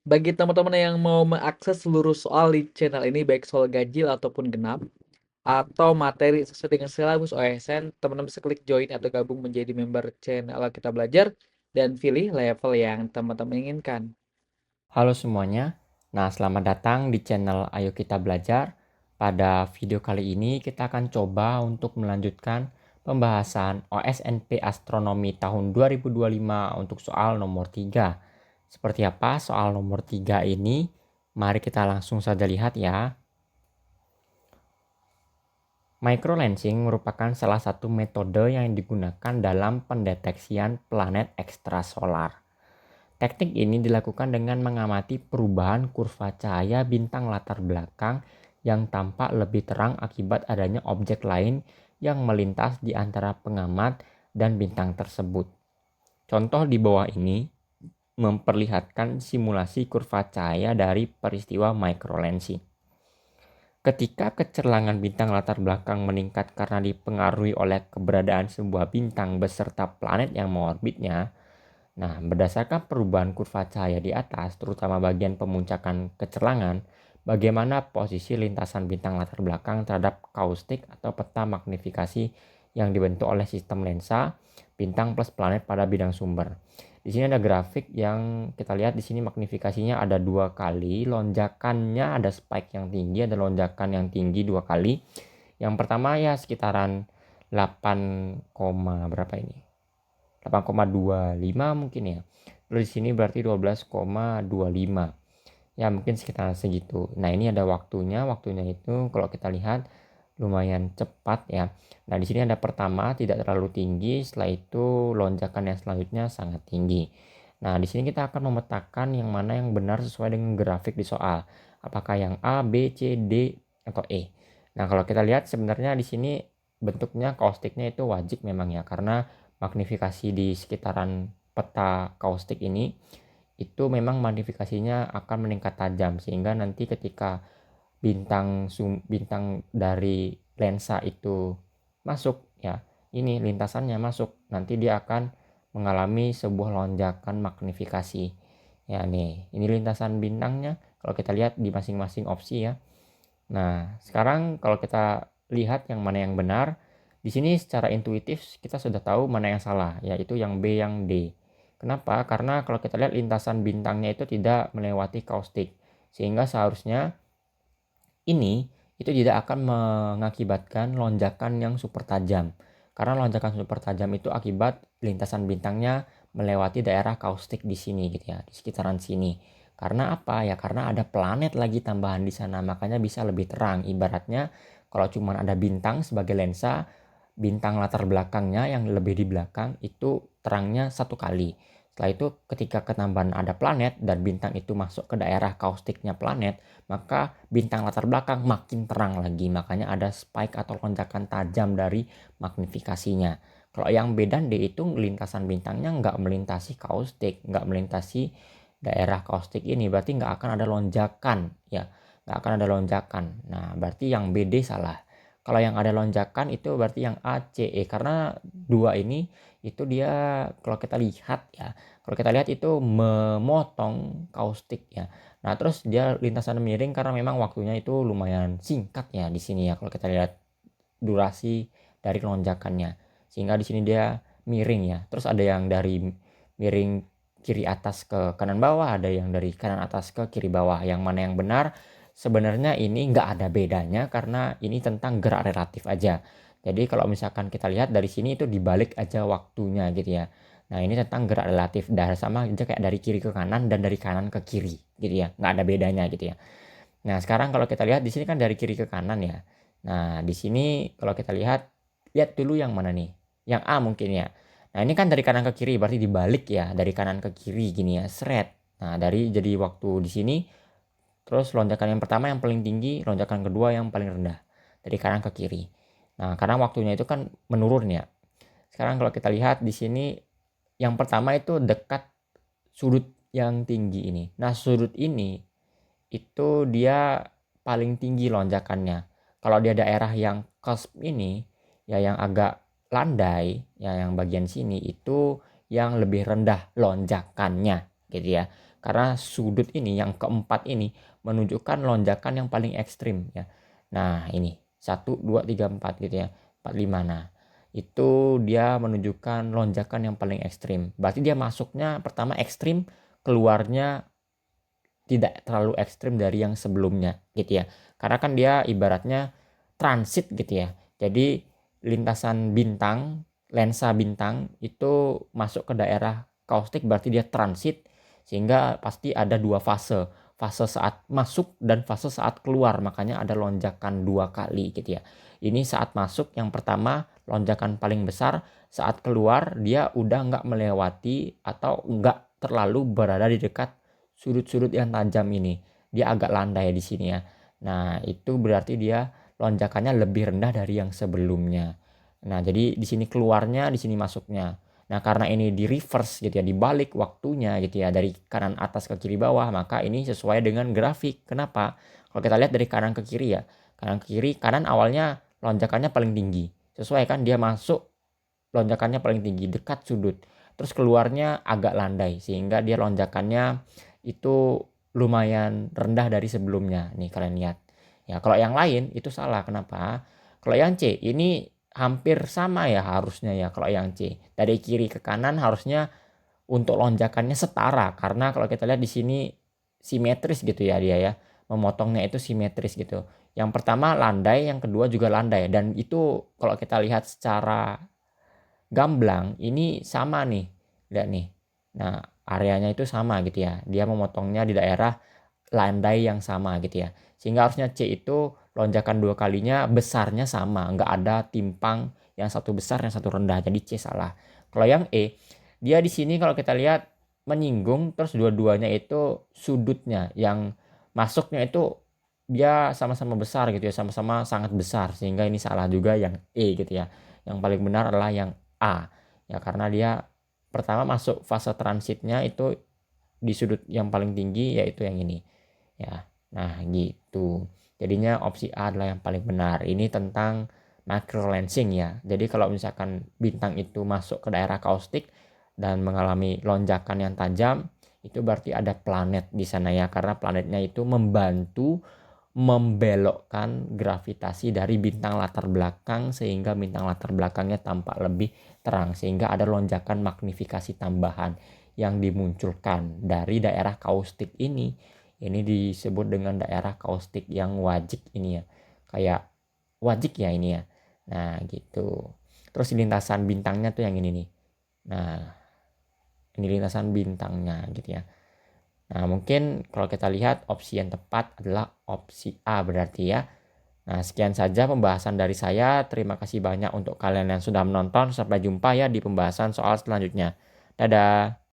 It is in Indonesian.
Bagi teman-teman yang mau mengakses seluruh soal di channel ini, baik soal ganjil ataupun genap, atau materi sesuai dengan silabus OSN, teman-teman bisa klik join atau gabung menjadi member channel Kita Belajar dan pilih level yang teman-teman inginkan. Halo semuanya, selamat datang di channel Ayo Kita Belajar. Pada video kali ini kita akan coba untuk melanjutkan pembahasan OSNP Astronomi tahun 2025 untuk soal nomor 3. Seperti apa soal nomor 3 ini? Mari kita langsung saja lihat ya. Microlensing merupakan salah satu metode yang digunakan dalam pendeteksian planet ekstrasolar. Teknik ini dilakukan dengan mengamati perubahan kurva cahaya bintang latar belakang yang tampak lebih terang akibat adanya objek lain yang melintas di antara pengamat dan bintang tersebut. Contoh di bawah ini memperlihatkan simulasi kurva cahaya dari peristiwa microlensing. Ketika kecerlangan bintang latar belakang meningkat karena dipengaruhi oleh keberadaan sebuah bintang beserta planet yang mengorbitnya, berdasarkan perubahan kurva cahaya di atas, terutama bagian pemuncakan kecerlangan, bagaimana posisi lintasan bintang latar belakang terhadap kaustik atau peta magnifikasi yang dibentuk oleh sistem lensa bintang plus planet pada bidang sumber. Di sini ada grafik yang kita lihat di sini magnifikasinya ada 2 kali, lonjakannya ada spike yang tinggi, ada lonjakan yang tinggi 2 kali. Yang pertama ya sekitaran 8, berapa ini? 8,25 mungkin ya. Lalu di sini berarti 12,25. Ya mungkin sekitar segitu. Nah, ini ada waktunya. Waktunya itu kalau kita lihat lumayan cepat ya. Nah, di sini ada pertama tidak terlalu tinggi, setelah itu lonjakan yang selanjutnya sangat tinggi. Nah, di sini kita akan memetakan yang mana yang benar sesuai dengan grafik di soal. Apakah yang A, B, C, D, atau E. Nah, kalau kita lihat sebenarnya di sini bentuknya kaustiknya itu wajib memang ya, karena magnifikasi di sekitaran peta kaustik ini itu memang magnifikasinya akan meningkat tajam, sehingga nanti ketika bintang dari lensa itu masuk ya, ini lintasannya masuk, nanti dia akan mengalami sebuah lonjakan magnifikasi ya. Nih, ini lintasan bintangnya kalau kita lihat di masing-masing opsi ya. Nah, sekarang kalau kita lihat yang mana yang benar, di sini secara intuitif kita sudah tahu mana yang salah, yaitu yang B, yang D. Kenapa? Karena kalau kita lihat lintasan bintangnya itu tidak melewati kaustik, sehingga seharusnya ini itu tidak akan mengakibatkan lonjakan yang super tajam. Karena lonjakan super tajam itu akibat lintasan bintangnya melewati daerah kaustik di sini gitu ya, di sekitaran sini. Karena apa ya? Karena ada planet lagi tambahan di sana, makanya bisa lebih terang. Ibaratnya kalau cuma ada bintang sebagai lensa, bintang latar belakangnya yang lebih di belakang itu terangnya 1 kali. Setelah itu ketika ketambahan ada planet dan bintang itu masuk ke daerah kaustiknya planet, maka bintang latar belakang makin terang lagi. Makanya ada spike atau lonjakan tajam dari magnifikasinya. Kalau yang B dan D itu lintasan bintangnya nggak melintasi kaustik, nggak melintasi daerah kaustik ini, berarti nggak akan ada lonjakan ya, nggak akan ada lonjakan. Nah, berarti yang B D salah. Kalau yang ada lonjakan itu berarti yang A, C, E, karena dua ini itu dia kalau kita lihat ya, kalau kita lihat itu memotong kaustik ya. Nah, terus dia lintasan miring karena memang waktunya itu lumayan singkat ya di sini ya kalau kita lihat durasi dari lonjakannya. Sehingga di sini dia miring ya. Terus ada yang dari miring kiri atas ke kanan bawah, ada yang dari kanan atas ke kiri bawah. Yang mana yang benar? Sebenarnya ini nggak ada bedanya karena ini tentang gerak relatif aja. Jadi kalau misalkan kita lihat dari sini itu dibalik aja waktunya gitu ya. Nah, ini tentang gerak relatif, sama aja kayak dari kiri ke kanan dan dari kanan ke kiri gitu ya. Nggak ada bedanya gitu ya. Nah, sekarang kalau kita lihat di sini kan dari kiri ke kanan ya. Nah, di sini kalau kita lihat dulu yang mana nih? Yang A mungkin ya. Nah, ini kan dari kanan ke kiri, berarti dibalik ya, dari kanan ke kiri gini ya, seret. Nah, jadi waktu di sini, terus lonjakan yang pertama yang paling tinggi, lonjakan kedua yang paling rendah, dari kanan ke kiri. Nah, karena waktunya itu kan menurun ya. Sekarang kalau kita lihat di sini, yang pertama itu dekat sudut yang tinggi ini. Nah, sudut ini itu dia paling tinggi lonjakannya. Kalau dia daerah yang cusp ini, ya yang agak landai, ya yang bagian sini itu yang lebih rendah lonjakannya, gitu ya. Karena sudut ini yang keempat ini menunjukkan lonjakan yang paling ekstrim ya. Nah, ini 1 2 3 4 gitu ya. 4 5. Nah, itu dia menunjukkan lonjakan yang paling ekstrim. Berarti dia masuknya pertama ekstrim, keluarnya tidak terlalu ekstrim dari yang sebelumnya gitu ya. Karena kan dia ibaratnya transit gitu ya. Jadi lintasan bintang, lensa bintang itu masuk ke daerah kaustik berarti dia transit, sehingga pasti ada dua fase. Fase saat masuk dan fase saat keluar, makanya ada lonjakan 2 kali gitu ya. Ini saat masuk yang pertama lonjakan paling besar, saat keluar dia udah nggak melewati atau nggak terlalu berada di dekat sudut-sudut yang tajam ini. Dia agak landai di sini ya. Nah, itu berarti dia lonjakannya lebih rendah dari yang sebelumnya. Nah, jadi di sini keluarnya, di sini masuknya. Nah, karena ini di reverse gitu ya, dibalik waktunya gitu ya, dari kanan atas ke kiri bawah, maka ini sesuai dengan grafik. Kenapa? Kalau kita lihat dari kanan ke kiri ya, kanan ke kiri, kanan awalnya lonjakannya paling tinggi. Sesuai kan, dia masuk lonjakannya paling tinggi dekat sudut. Terus keluarnya agak landai sehingga dia lonjakannya itu lumayan rendah dari sebelumnya. Nih kalian lihat. Ya, kalau yang lain itu salah. Kenapa? Kalau yang C ini hampir sama ya harusnya ya kalau yang C. Dari kiri ke kanan harusnya untuk lonjakannya setara karena kalau kita lihat di sini simetris gitu ya dia ya. Memotongnya itu simetris gitu. Yang pertama landai, yang kedua juga landai dan itu kalau kita lihat secara gamblang ini sama nih. Lihat nih. Nah, areanya itu sama gitu ya. Dia memotongnya di daerah landai yang sama gitu ya. Sehingga harusnya C itu lonjakan 2 kalinya besarnya sama, nggak ada timpang yang satu besar yang satu rendah. Jadi C salah. Kalau yang E, dia di sini kalau kita lihat menyinggung terus dua-duanya itu sudutnya yang masuknya itu dia sama-sama besar gitu ya, sama-sama sangat besar sehingga ini salah juga yang E gitu ya. Yang paling benar adalah yang A. Ya karena dia pertama masuk fase transitnya itu di sudut yang paling tinggi yaitu yang ini. Ya. Nah, gitu. Jadinya opsi A adalah yang paling benar. Ini tentang macro lensing ya. Jadi kalau misalkan bintang itu masuk ke daerah kaustik dan mengalami lonjakan yang tajam, itu berarti ada planet di sana ya. Karena planetnya itu membantu membelokkan gravitasi dari bintang latar belakang sehingga bintang latar belakangnya tampak lebih terang sehingga ada lonjakan magnifikasi tambahan yang dimunculkan dari daerah kaustik ini. Ini disebut dengan daerah kaustik yang wajik ini ya. Kayak wajik ya ini ya. Nah, gitu. Terus lintasan bintangnya tuh yang ini nih. Nah, ini lintasan bintangnya gitu ya. Nah, mungkin kalau kita lihat opsi yang tepat adalah opsi A berarti ya. Nah, sekian saja pembahasan dari saya. Terima kasih banyak untuk kalian yang sudah menonton. Sampai jumpa ya di pembahasan soal selanjutnya. Dadah.